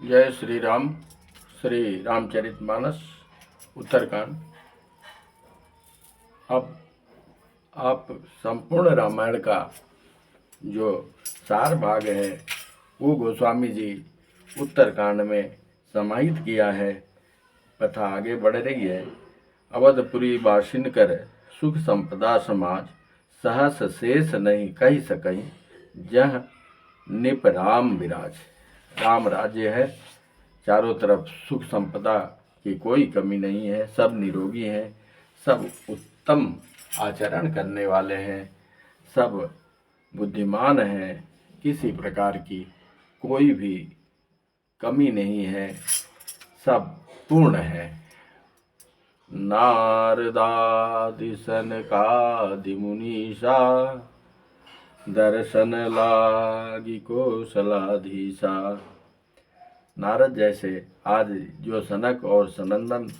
जय श्री राम। श्री रामचरितमानस उत्तरकांड। अब आप संपूर्ण रामायण का जो सार भाग है वो गोस्वामी जी उत्तरकांड में समाहित किया है। कथा आगे बढ़ रही है। अवधपुरी बासिन कर सुख संपदा समाज, सहस शेष नहीं कही सकई, जह निप राम विराज। राम राज्य है, चारों तरफ सुख संपदा की कोई कमी नहीं है, सब निरोगी हैं, सब उत्तम आचरण करने वाले हैं, सब बुद्धिमान हैं, किसी प्रकार की कोई भी कमी नहीं है, सब पूर्ण है। नारदादि सनकादि मुनीषा, दर्शन लागी कौशलाधीशा। नारद जैसे आज जो सनक और सनंदन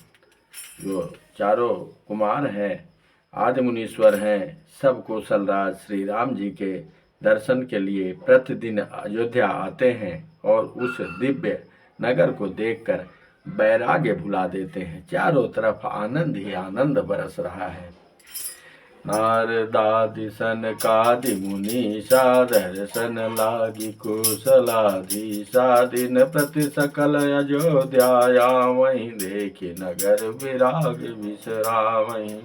जो चारों कुमार हैं, आदि मुनीश्वर हैं, सब कौशलराज श्री राम जी के दर्शन के लिए प्रतिदिन अयोध्या आते हैं और उस दिव्य नगर को देखकर वैराग्य भुला देते हैं। चारों तरफ आनंद ही आनंद बरस रहा है। नारदादि सनकादि मुनीषा, दर्शन लागी कुशलाधीशा। दिन प्रति सकल अयोध्या, वहीं देखी नगर विराग विसरावहीं।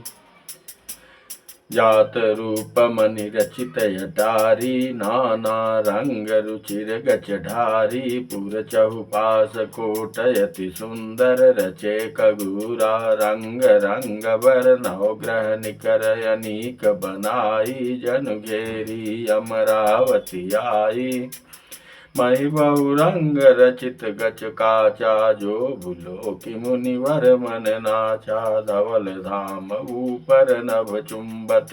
जात रूप मनि रचित अटारी, नाना रंग रुचिर गचढारी। पुर चहुपास कोट यति सुंदर, रचे कगुरा रंग रंग बर। नवग्रह निकर अनीक बनाई, जन घेरी अमरावती आई। मही बहुरंग रचित गच काचा, जो भूलो कि मुनिवर मन नाचा। धवल धाम ऊपर नभ चुंबत,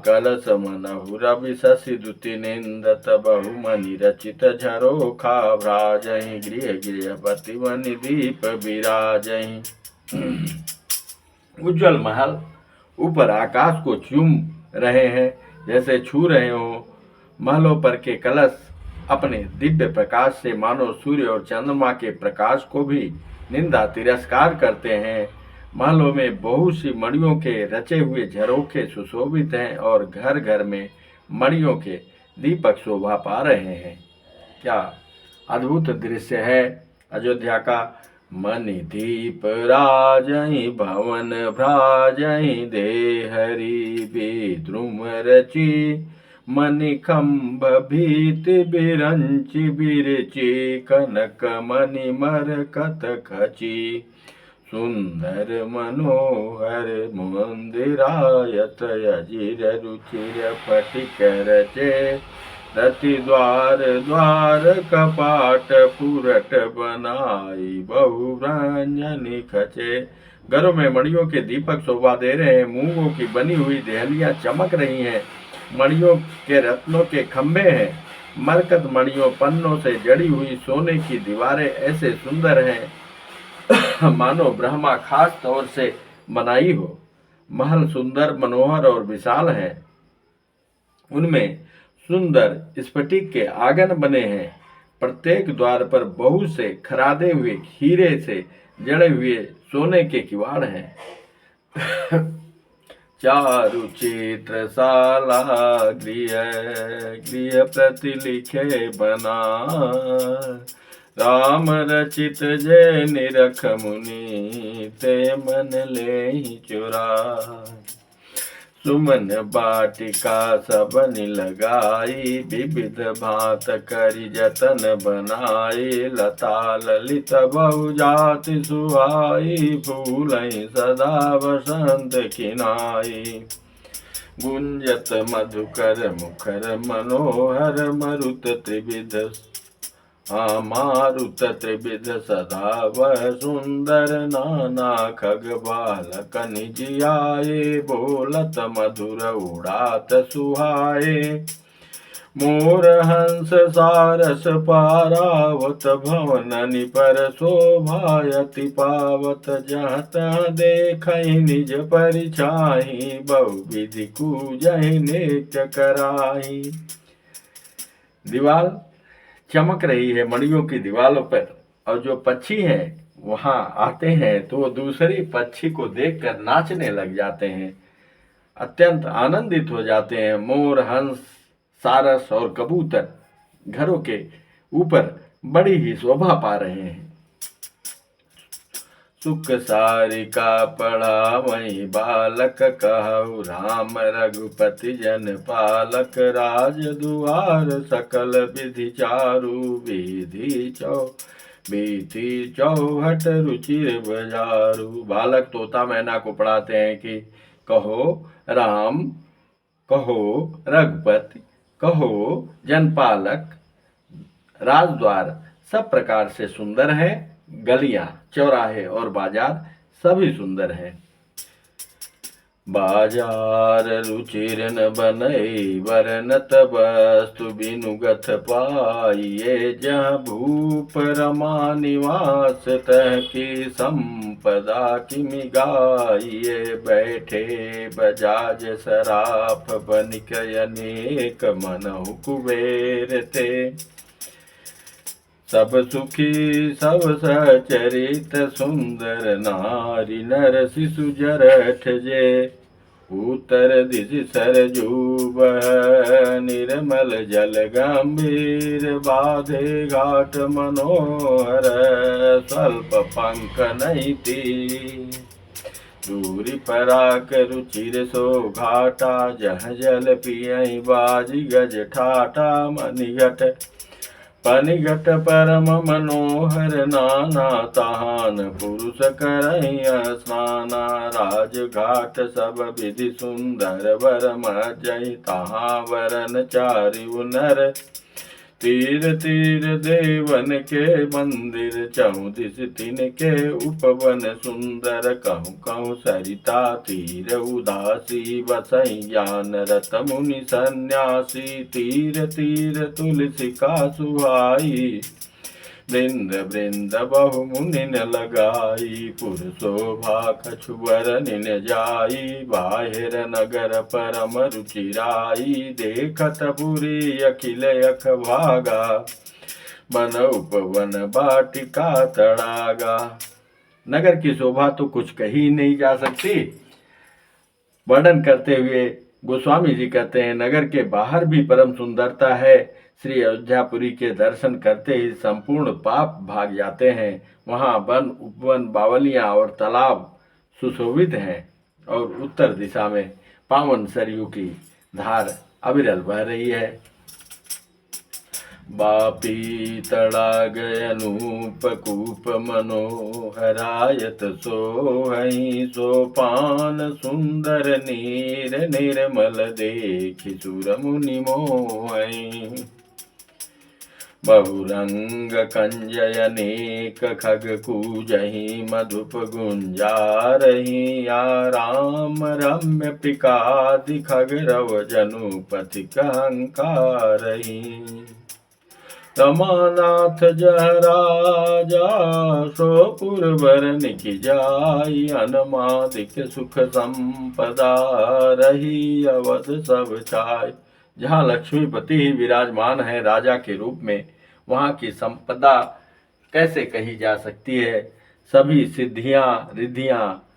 कलश मनहु रवि शशि दुति निंदत। बहुमनि रचित झरोखा भ्राजहि, गृह गृहपति मनि दीप विराजहि। उज्जवल महल ऊपर आकाश को चूम रहे हैं, जैसे छू रहे हो। महलों पर के कलश अपने दिव्य प्रकाश से मानो सूर्य और चंद्रमा के प्रकाश को भी निंदा तिरस्कार करते हैं। महलों में बहुत सी मणियों के रचे हुए झरोखे सुशोभित हैं और घर घर में मणियों के दीपक शोभा पा रहे हैं। क्या अद्भुत दृश्य है अयोध्या का। मणि दीप राजहि, भवन भ्राजहि, देहरी विद्रुम रची। मणिखंभ भीति बिरंचि बिरची, कनक मणि मरकत खची। सुंदर मनोहर मंदिरायत, अजिर रुचिर फटिक रचे। रति द्वार द्वार कपाट, पुरट बनाई बहुव्रंजनि खचे। घरों में मणियों के दीपक शोभा दे रहे हैं, मूंगों की बनी हुई देहलियां चमक रही हैं। मणियों के रत्नों के खंभे हैं, मरकत मणियों पन्नों से जड़ी हुई सोने की दीवारें ऐसे सुंदर हैं मानो ब्रह्मा खास तौर से बनाई हो। महल सुंदर मनोहर और विशाल है, उनमें सुंदर स्फटिक के आंगन बने हैं। प्रत्येक द्वार पर बहुत से खरादे हुए हीरे से जड़े हुए सोने के किवाड़ हैं। चारु चित्रशाला गृह गृह प्रति लिखे बना। राम रचित जय निरख मुनि, ते मन ले ही चुरा। सुमन बाटिका सबनि लगाई, विविध भांत करि जतन बनाई। लता ललित बहुजाति सुहाई, फूलहि सदा बसंत खिनाई। गुंजत मधुकर मुखर मनोहर, मरुत त्रिविध मारुत त्रिविध सदा वह सुंदर। नाना खग बालक निज आए, बोलत मधुर उड़ात सुहाए। मोर हंस सारस पारावत, भवननि पर शोभायति पावत। जहाँ तहाँ देखहि निज परिछाहि, बहुविधि कूजहि नित्य कराहि। दीवाल चमक रही है मड़ियों की दीवारों पर, और जो पक्षी हैं वहां आते हैं तो वो दूसरी पक्षी को देखकर नाचने लग जाते हैं, अत्यंत आनंदित हो जाते हैं। मोर, हंस, सारस और कबूतर घरों के ऊपर बड़ी ही शोभा पा रहे हैं। सुख सारिका पढ़ा वही बालक कहु, राम रघुपति जन पालक, राज दुआर सकल विधि चारु, विधि चौहट रुचिर बजारू। बालक तोता मैना को पढ़ाते हैं कि कहो राम, कहो रघुपति, कहो जनपालक, राजद्वार सब प्रकार से सुंदर है, गलियां, चौराहे और बाजार सभी सुंदर हैं। बाजार रुचिर न बनई, वरनत वस्तु बिनुगथ पाइये, जहाँ भूप रमा निवास तह की संपदा किमि गाइये, बैठे बजाज सराफ बनिक अनेक मनहु कुबेर ते, सब सुखी सब सचरित सुंदर नारी, नर शिशु जरठ जे, उत्तर दिशि सरजूब, निर्मल जल गंभीर, बाधे घाट मनोहर, स्वल्प पंख नैती, दूरी पराक रुचिर सो घाटा, जह जल पियई बाजी गज ठाटा, मनिघट पनिघट परम मनोहर नाना, ताहान पुरुष करई स्नाना, राजघाट सब विधि सुंदर, वर मजई तहाँ वरन चारिउ नर, तीर तीर देवन के मंदिर, चौदिस तीन के उपवन सुंदर, कहूँ कहूँ सरिता तीर उदासी, बसई ज्ञान रत मुनि सन्यासी, तीर तीर तुलसी का सुहाई, वृंद वृंद बहु मुनिन लगाई, पुर शोभा कछुवर निन जाई, बाहिर नगर परम रुचिराई, देखत पुरी अखिल अख भागा, बन उपवन बाटिका तड़ागा। नगर की शोभा तो कुछ कही नहीं जा सकती। वर्णन करते हुए गोस्वामी जी कहते हैं, नगर के बाहर भी परम सुंदरता है। श्री अयोध्यापुरी के दर्शन करते ही संपूर्ण पाप भाग जाते हैं। वहाँ वन, उपवन, बावलियाँ और तालाब सुशोभित हैं और उत्तर दिशा में पावन सरयू की धार अविरल बह रही है। बापी तड़ाग अनूप कूप मनोहरायत सोहई, सोपान सुंदर नीर, निर्मल देखि सुर मुनि मोहई, बहुरंग कंजय अनेक खग कूजहि, मधुप गुंजारहि, आराम रम्य पिकादि खग रव जनुपति कहंकारहि, रमानाथ जह राजा सोपुर बरन की जाई, अनमादिक सुख संपदा रही अवध सब छाय। जहाँ लक्ष्मीपति ही विराजमान है राजा के रूप में, वहाँ की संपदा कैसे कही जा सकती है। सभी सिद्धियाँ, रिद्धियाँ,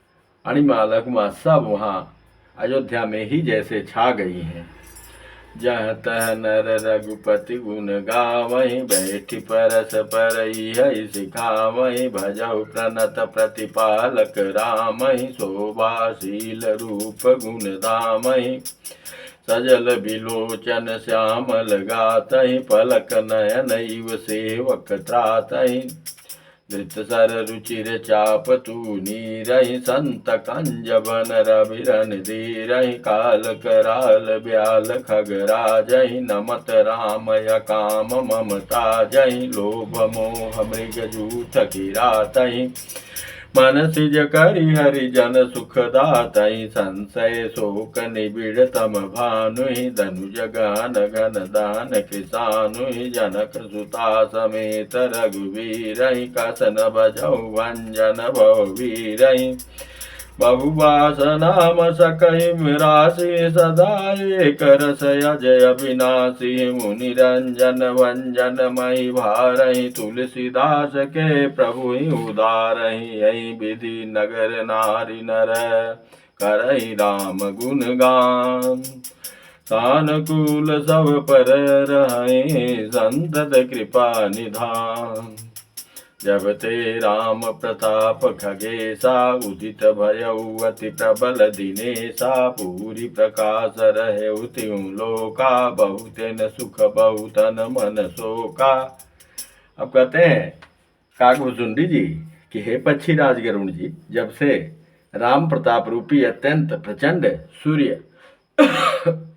अणिमा लघुमा सब वहाँ अयोध्या में ही जैसे छा गई हैं। जह तह नर रघुपति गुण गावहीं, बैठी परस परई है सिखावहीं, भजहु प्रणत प्रतिपालक रामहि, शोभाशील रूप गुण धामहि, सजल बिलोचन श्यामल गातहि, पलक नयन इव सेवक त्रातहि, धृत सर रुचिर चाप तूनीरहि, संत कंज बन रविरन धीरहि, काल कराल ब्याल खगराजहि, नमत राम काम ममता जहि, लोभ मोह मृग जूथ किरातहि, मन सिज करि हरि जन सुखदातहि, संशय शोक निबिड़ तम भानुहि, धनुज गहन घन दान किसानुहि, जनक सुता समेत रघुवीरहि, कसन भजौ भंजन भव वीरहि, बहुबास नाम सकहि राशि सदा एक रस अजय विनाशी मुनि रंजन भंजन मही भारहि तुलसीदास के प्रभु उदारहि यही विधि नगर नारी नर करहि राम गुण गान सानुकूल सब पर रहे संतत कृपा निधान जब ते राम प्रताप खगेशा उदित भयउ अति प्रबल दिनेशा पूरी प्रकाश रहे त्यों लोका बहुतेन सुख बहुतन मन शोका। अब कहते हैं काकभुसुंडी जी कि हे पक्षीराज गरुण जी, जब से राम प्रताप रूपी अत्यंत प्रचंड सूर्य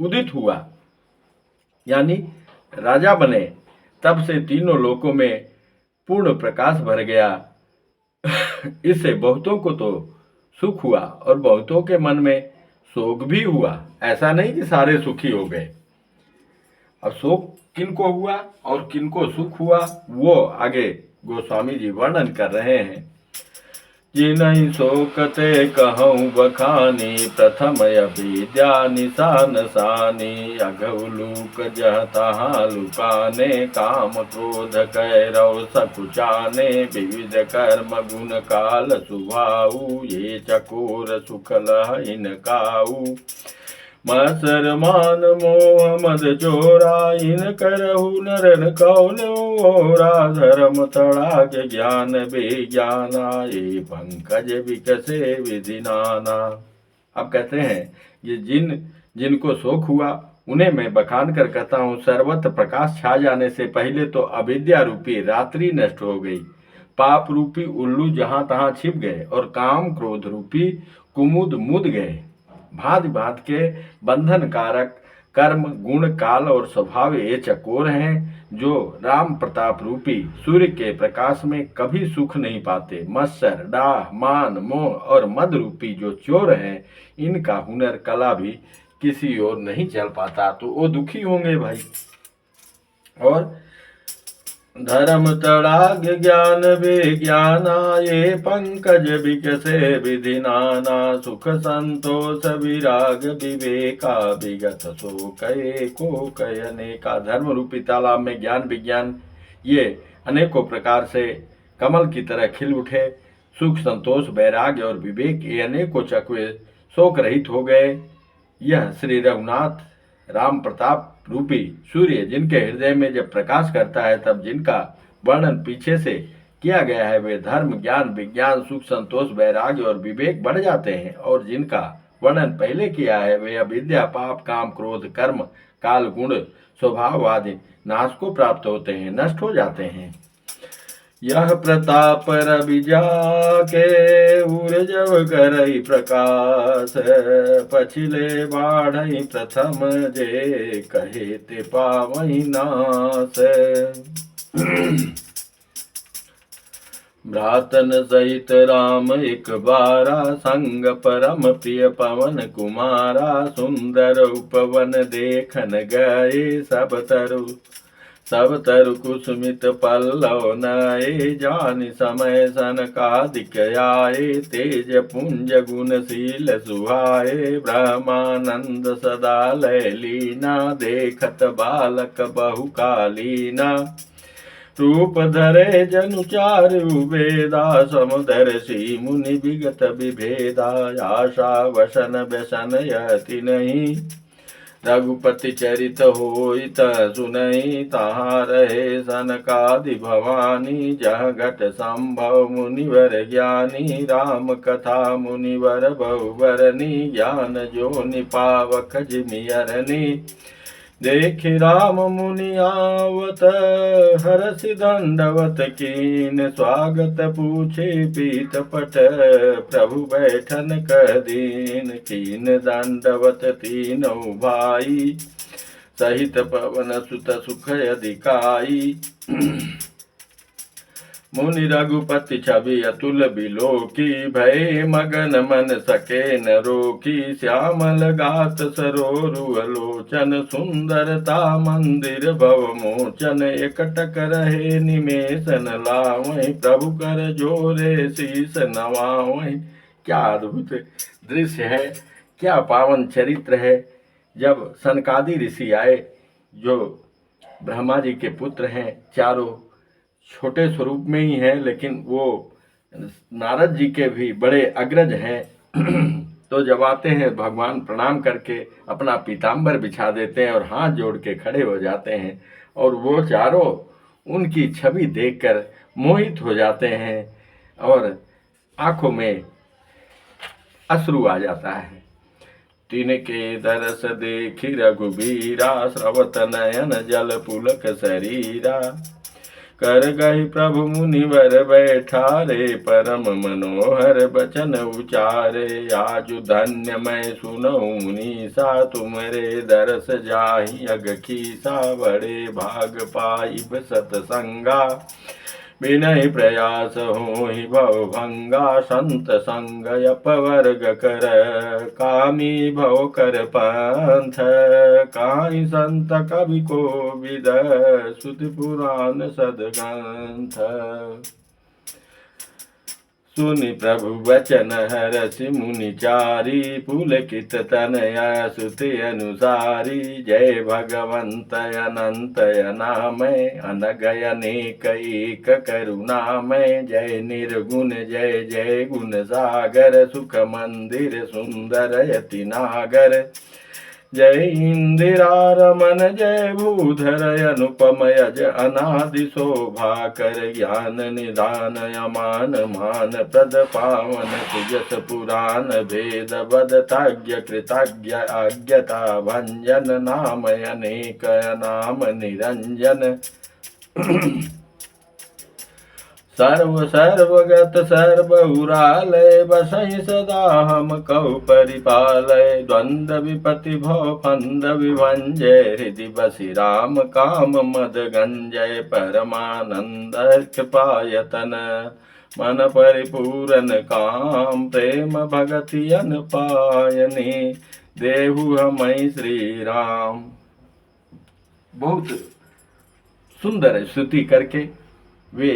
उदित हुआ यानी राजा बने, तब से तीनों लोकों में पूर्ण प्रकाश भर गया। इससे बहुतों को तो सुख हुआ और बहुतों के मन में शोक भी हुआ। ऐसा नहीं कि सारे सुखी हो गए। अब शोक किनको हुआ और किनको सुख हुआ वो आगे गोस्वामी जी वर्णन कर रहे हैं। जिनहि शोकते कहूँ बखानी प्रथम अविद्या निशान सानी अघउलूक जह तहाँ लुकाने काम क्रोध कैरव सकुचाने विविध कर्म गुण काल सुभाऊ ये चकोर सुख लहिन काऊ मत्सर मान मोह मद चोरा इन करहु नरन कौन ओरा धर्म तड़ाक ज्ञान बेज्ञाना ये पंकज विकसे विधि नाना। अब कहते हैं ये जिनको शोक हुआ उन्हें मैं बखान कर कहता हूँ, सर्वत्र प्रकाश छा जाने से पहले तो अविद्या रूपी रात्रि नष्ट हो गई, पाप रूपी उल्लू जहां तहां छिप गए और काम क्रोध रूपी कुमुद मुद गए। भांति भांति के बंधन कारक कर्म गुण काल और स्वभाव ये चकोर हैं जो राम प्रताप रूपी सूर्य के प्रकाश में कभी सुख नहीं पाते। मत्सर डाह मान मोह और मद रूपी जो चोर हैं, इनका हुनर कला भी किसी और नहीं चल पाता, तो वो दुखी होंगे भाई। और धर्म तड़ाग ज्ञान विज्ञाना ये पंकज विकसे विधि नाना सुख संतोष विराग विवेका विगत सो कहे को कयने का। धर्म रूपी तालाब में ज्ञान विज्ञान ये अनेकों प्रकार से कमल की तरह खिल उठे। सुख संतोष वैराग्य और विवेक ये अनेकों चकवे शोक रहित हो गए। यह श्री रघुनाथ राम प्रताप रूपी सूर्य जिनके हृदय में जब प्रकाश करता है, तब जिनका वर्णन पीछे से किया गया है वे धर्म ज्ञान विज्ञान सुख संतोष वैराग्य और विवेक बढ़ जाते हैं, और जिनका वर्णन पहले किया है वे अविद्या पाप काम क्रोध कर्म काल गुण स्वभाव आदि नाश को प्राप्त होते हैं, नष्ट हो जाते हैं। यह प्रताप रवि जाके उर्जव करई प्रकाश पछिले बाढ़ई प्रथम जे कहे ते पावई नाश। भ्रातन सहित राम एक बारा संग परम प्रिय पवन कुमारा सुंदर उपवन देखन गए सब तरु कुसुमित पल्लव नए जानि समय सनकादिक आए तेज पुंज गुणशील सुहाए ब्रह्मानंद सदा लय लीना देखत बालक बहुकालीना रूप धरे जनु चारु वेदा समुदर्शी मुनि विगत विभेदा आशा वसन व्यसन यति नहीं रघुपति चरित होइत सुनई तहाँ रहे सनकादि भवानी जह घट संभव मुनिवर ज्ञानी राम कथा मुनिवर बहुवरनी ज्ञान जो निपावक जिमियरनी देख राम मुनि आवत हरष दंडवत कीन स्वागत पूछे पीत पट प्रभु बैठन कह दीन कीन दंडवत तीनों भाई सहित पवन सुत सुख अधिकाई मुनि रघुपति छवि अतुल बिलोकी भय मगन मन सके न रोकी श्यामल गात सरोरु लोचन सुंदरता मंदिर भव मोचन एकटक रहे निमेषन लावहीं प्रभु कर जोरे शीस नवावहीं क्या अद्भुत दृश्य है, क्या पावन चरित्र है। जब सनकादि ऋषि आए, जो ब्रह्मा जी के पुत्र हैं, चारों छोटे स्वरूप में ही हैं, लेकिन वो नारद जी के भी बड़े अग्रज हैं। तो जब आते हैं, भगवान प्रणाम करके अपना पीताम्बर बिछा देते हैं और हाथ जोड़ के खड़े हो जाते हैं, और वो चारों उनकी छवि देखकर मोहित हो जाते हैं और आंखों में अश्रु आ जाता है। तिनके दरस देखि रघुबीरा, स्रवत नयन जल पुलक शरीरा। कर गहि प्रभु मुनिवर बैठारे, परम मनोहर बचन उचारे। आजु धन्य मैं सुनऊ मुनीसा, तुमरे दरस जाहि अग खीसा। बड़े भाग पाइब सतसंगा, विनय प्रयास होहि भव भंगा। संत संग अपवर्ग कर, कामी भव कर पंथ। काहि संत कवि को विद, श्रुति पुराण सदग्रंथ। सुनि प्रभु वचन हरषि मुनि चारी, पुलकित तनया सुति अनुसारी। जय भगवंत अनंत अनामय, अनगय अनेक एक करुणामय। जय निर्गुण जय जय गुण सागर, सुख मंदिर सुंदर यति नागर। जय इंदिरा रमन जय भूधर, अनुपम यज अनादि शोभा कर। ज्ञान निधान अमान मान प्रद, पावन तेजस पुराण भेद बदताज्ञ कृतज्ञ आज्ञता भंजन। नाम अनेक नाम निरंजन। सर्व सर्वगत सर्वउरालय, बसहि सदा हम कौ परिपालय। द्वंद्व विपति भव फंद विभंजय, हृदि बसि राम काम मद गंजय। परमानंद कृपायतन, मन परिपूरन काम। प्रेम भगति अन पायनी, देहु हमई श्री राम। बहुत सुंदर स्तुति करके वे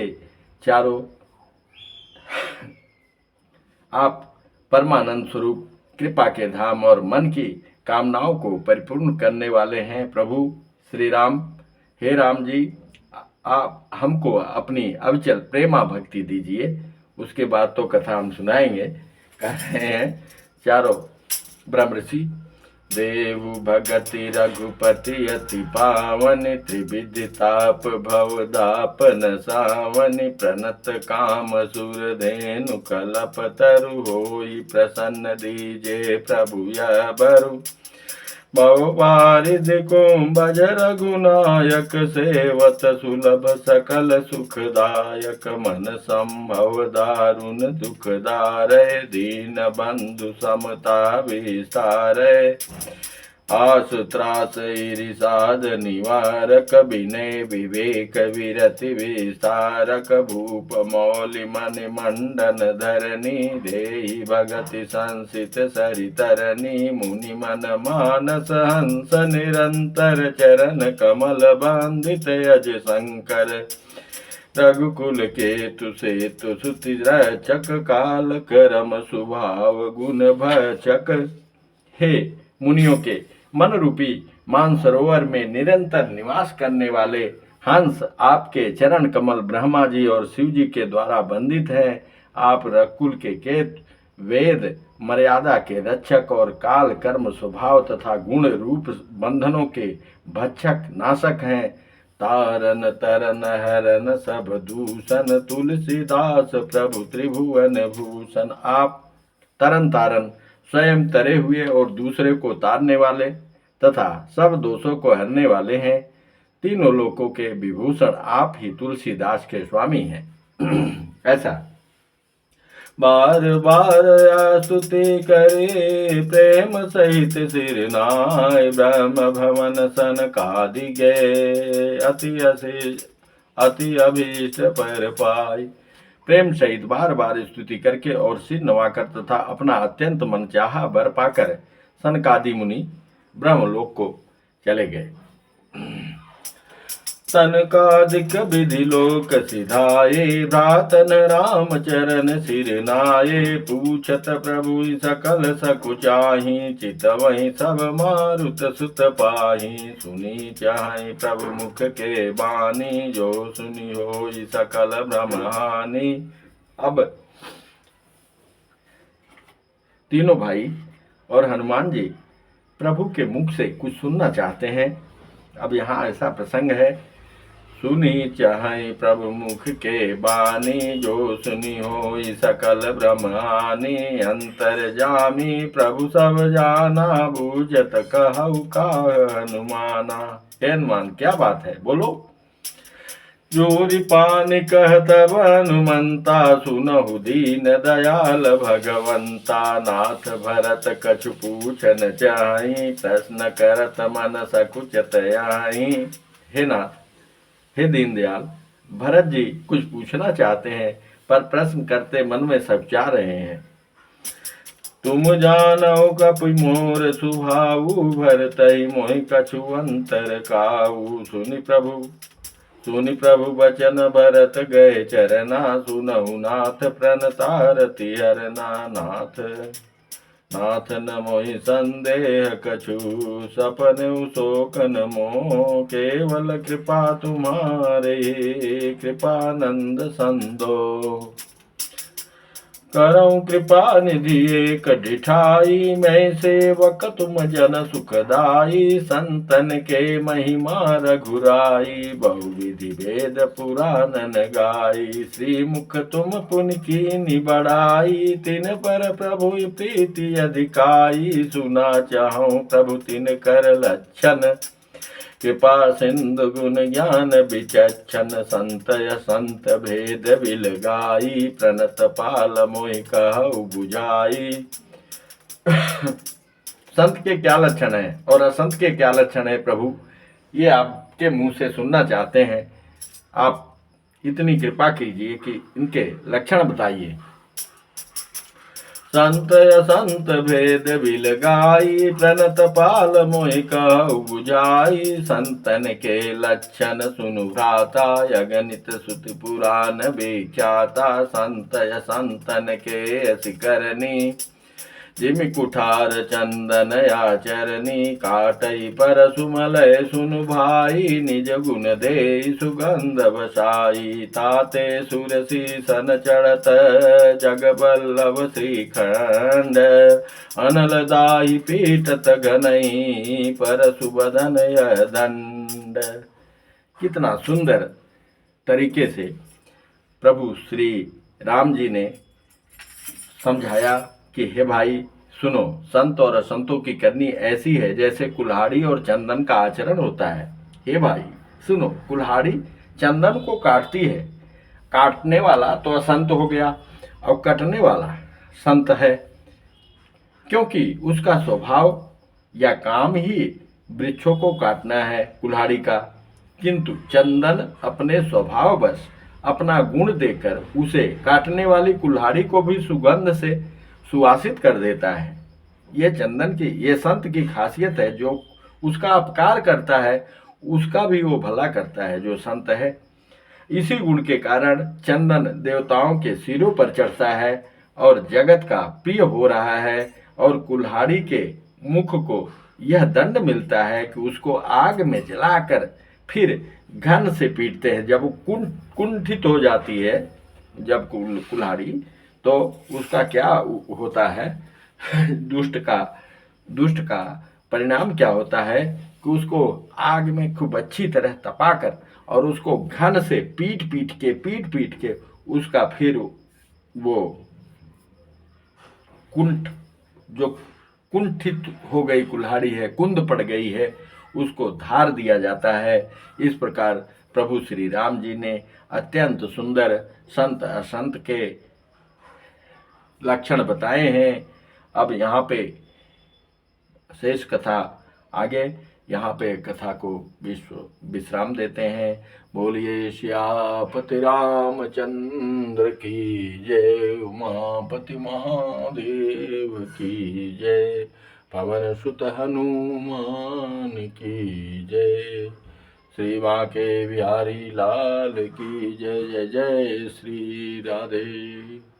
चारों आप परमानंद स्वरूप, कृपा के धाम और मन की कामनाओं को परिपूर्ण करने वाले हैं प्रभु श्री राम। हे राम जी, आप हमको अपनी अविचल प्रेमा भक्ति दीजिए। उसके बाद तो कथा हम सुनाएंगे। कह रहे हैं चारों ब्रह्म ऋषि, देवु भगति रघुपति अति पावन। त्रिविधि ताप भव दापन सावनि, प्रणत काम सुर धेनु कलप तरु। होई प्रसन्न दीजे प्रभु यह बरु। भव वारिध कुंभज रघुनायक, सेवत सुलभ सकल सुखदायक। मन संभव दारुण दुखदारय, दीन बंधु समता विस्तारय। आस त्रास ईरिषाद निवारक, विनय विवेक विरति विस्तारक। भूप मौलि मणि मंडन धरनी, देहि भगति संसित सरितरनी। मुनि मन मानस हंस निरंतर, चरण कमल बांधित अज शंकर। रघुकुल केतु सेतु सुति रक्षक, काल करम स्वभाव गुण भक्षक। हे मुनियों के मन रूपी मानसरोवर में निरंतर निवास करने वाले हंस, आपके चरण कमल ब्रह्मा जी और शिव जी के द्वारा बंदित हैं। आप रघुकुल के केत, वेद मर्यादा के रक्षक और काल कर्म स्वभाव तथा गुण रूप बंधनों के भक्षक नाशक हैं। तारन तरन हरन सब दूषण, तुलसीदास प्रभु त्रिभुवन भूषण। आप तरन तारन, स्वयं तरे हुए और दूसरे को तारने वाले तथा सब दोषों को हरने वाले हैं। तीनों लोकों के विभूषण आप ही तुलसीदास के स्वामी हैं। ऐसा बार बार स्तुति करे, प्रेम सहित सिर नाय। ब्रह्म भवन सनकादि गए, अति अभीष्ट पर पाई। प्रेम सहित बार बार स्तुति करके और सिर नवाकर तथा अपना अत्यंत मनचाहा वर पाकर सनकादि मुनि ब्रह्मलोक को चले गए। तनकादिक विधि लोक सिधाये, भ्रातन राम चरण सिर नाये। पूछत प्रभु सकल सकुचाही, चितवहि सब मारुत सुत पाही। सुनी चाहि प्रभु मुख के बानी, जो सुनी होई सकल भ्रम हानि। अब तीनों भाई और हनुमान जी प्रभु के मुख से कुछ सुनना चाहते हैं। अब यहाँ ऐसा प्रसंग है, सुनी चाहे प्रभु मुख के बानी, जो सुनी होई सकल भ्रम हानि। अंतर जामी प्रभु सब जाना, बूझत कहु का हनुमाना। हनुमान क्या बात है, बोलो। जोरी पान कहत हनुमंता, सुनहु दीन दयाल भगवंता। नाथ भरत कछु पूछन चाहि, प्रश्न करत मन सकुचत आई। हे नाथ, हे दीनदयाल, भरत जी कुछ पूछना चाहते हैं, पर प्रश्न करते मन में सकुचा रहे हैं। तुम जानौ कपि मोर सुभाऊ, भरतहि मोहि कछु अंतर काऊ। सुनि प्रभु बचन भरत गए चरना, सुनहु नाथ प्रणतारति हरना। नाथ न मोहि संदेह कछु, सपन शोक न मोह। केवल कृपा तुम्हारे, कृपानंद संदो। करऊं कृपा निधि एक डिठाई, मैं सेवक तुम जन सुखदाई। संतन के महिमा रघुराई, बहुविधि वेद पुराणन गाई। श्रीमुख तुम पुन कीनि बढ़ाई, तिन पर प्रभु प्रीति अधिकाई। सुना चाहूं प्रभु तिन कर लक्षण, कृपा सिंधु गुण ज्ञान विचक्षण। संत भेद बिलगाई, प्रणत पाल मोहि कहु बुझाई। संत के क्या लक्षण है और असंत के क्या लक्षण है प्रभु, ये आपके मुंह से सुनना चाहते हैं। आप इतनी कृपा कीजिए कि इनके लक्षण बताइए। संत असंत भेद बिलगाई, प्रणत पाल मोहि कहु बुझाई। संतन के लक्षण सुनु भ्राता, अगणित श्रुति पुराण विख्याता। संत असंतन के अति करनी, जिमि कुठार चंदन आचरणी। काटई पर सुमलय सुनु भाई, निज गुण दे सुगंध बसाई। ताते सुरसी सन चढ़त, जग बल्लभ श्रीखंड। अनल दाही पीटत घनई, पर सुबदन यह दंड। कितना सुंदर तरीके से प्रभु श्री राम जी ने समझाया कि हे भाई सुनो, संत और असंतों की करनी ऐसी है जैसे कुल्हाड़ी और चंदन का आचरण होता है। हे भाई सुनो, कुल्हाड़ी चंदन को काटती है, काटने वाला तो असंत हो गया और कटने वाला संत है, क्योंकि उसका स्वभाव या काम ही वृक्षों को काटना है कुल्हाड़ी का। किंतु चंदन अपने स्वभाव बस अपना गुण देकर उसे काटने वाली कुल्हाड़ी को भी सुगंध से सुवासित कर देता है। ये चंदन की, ये संत की खासियत है। जो उसका अपकार करता है उसका भी वो भला करता है जो संत है। इसी गुण के कारण चंदन देवताओं के सिरों पर चढ़ता है और जगत का प्रिय हो रहा है। और कुल्हाड़ी के मुख को यह दंड मिलता है कि उसको आग में जलाकर फिर घन से पीटते हैं। जब वो कुंठित हो जाती है जब कुल्हाड़ी, तो उसका क्या होता है, दुष्ट का परिणाम क्या होता है कि उसको आग में खूब अच्छी तरह तपाकर और उसको घन से पीट पीट के उसका फिर वो जो कुंठित हो गई कुल्हाड़ी है, कुंद पड़ गई है, उसको धार दिया जाता है। इस प्रकार प्रभु श्री राम जी ने अत्यंत सुंदर संत असंत के लक्षण बताए हैं। अब यहाँ पे शेष कथा आगे, यहाँ पे कथा को विश्राम देते हैं। बोलिए श्यापति रामचंद्र की जय, उमापति महादेव की जय, पवन सुत हनुमान की जय। श्री बांके बिहारी लाल की जय। जय जय श्री राधे।